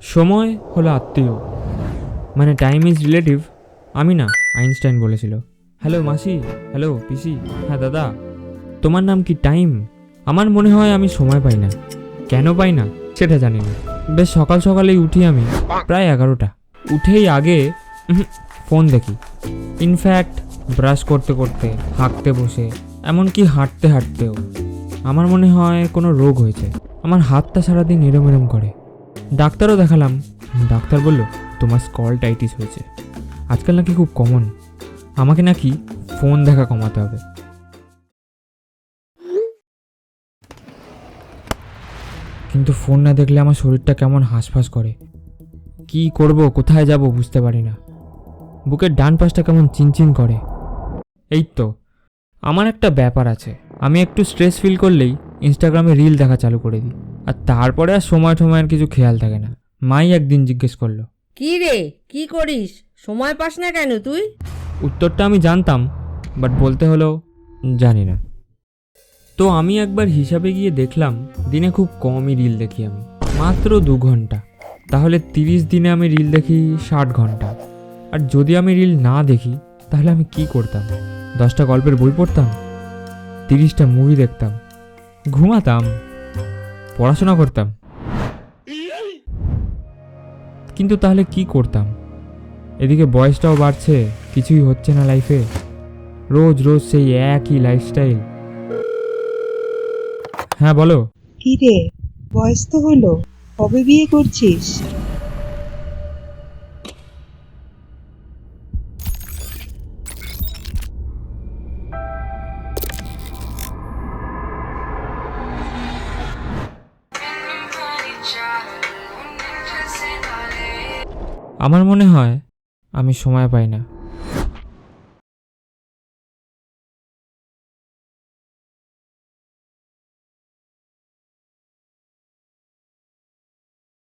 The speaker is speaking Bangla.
সময় হলো আত্মীয়, মানে টাইম ইজ রিলেটিভ। আমি না, আইনস্টাইন বলেছিল। হ্যালো মাসি, হ্যালো পিসি, হ্যাঁ দাদা, তোমার নাম কি টাইম? আমার মনে হয় আমি সময় পাই না। কেন পাই না সেটা জানি না। বেশ সকাল সকালেই উঠি আমি, প্রায় 11টা। উঠেই আগে ফোন দেখি। ইনফ্যাক্ট ব্রাশ করতে করতে, হাঁকতে বসে, এমনকি হাঁটতে হাঁটতেও। আমার মনে হয় কোনো রোগ হয়েছে। আমার হাতটা সারাদিন এরম এরম করে। ডাক্তারও দেখালাম। ডাক্তার বলল তোমার স্কলটাইটিস হয়েছে। আজকাল নাকি খুব কমন। আমাকে নাকি ফোন দেখা কমাতে হবে। কিন্তু ফোন না দেখলে আমার শরীরটা কেমন হাঁসফাঁস করে। কি করব, কোথায় যাব বুঝতে পারি না। বুকের ডান পাশটা কেমন চিনচিন করে। এই তো, আমার একটা ব্যাপার আছে। আমি একটু স্ট্রেস ফিল করলেই ইনস্টাগ্রামে রিল দেখা চালু করে দিই, আর তারপরে আর সময়ের কিছু খেয়াল থাকে না। মাই একদিন জিজ্ঞেস করলো, কি রে, কি করিস? সময় পাস না কেন তুই? উত্তরটা আমি জানতাম, বাট বলতে হলো জানি না। তো আমি একবার হিসাবে গিয়ে দেখলাম দিনে খুব কমই রিল দেখি আমি, মাত্র 2 ঘন্টা। তাহলে 30 দিনে আমি রিল দেখি 60 ঘন্টা। আর যদি আমি রিল না দেখি তাহলে আমি কি করতাম? 10টা গল্পের বই পড়তাম, 30টা মুভি দেখতাম, ঘুমাতাম, পড়াশোনা করতাম। কিন্তু তাহলে কি করতাম? এদিকে বয়সটাও বাড়ছে, কিছুই হচ্ছে না লাইফে। রোজ রোজ সেই একই লাইফস্টাইল। হ্যাঁ বলো। কি রে, বয়স তো হলো, কবে বিয়ে করছিস? আমার মনে হয় আমি সময় পাই না।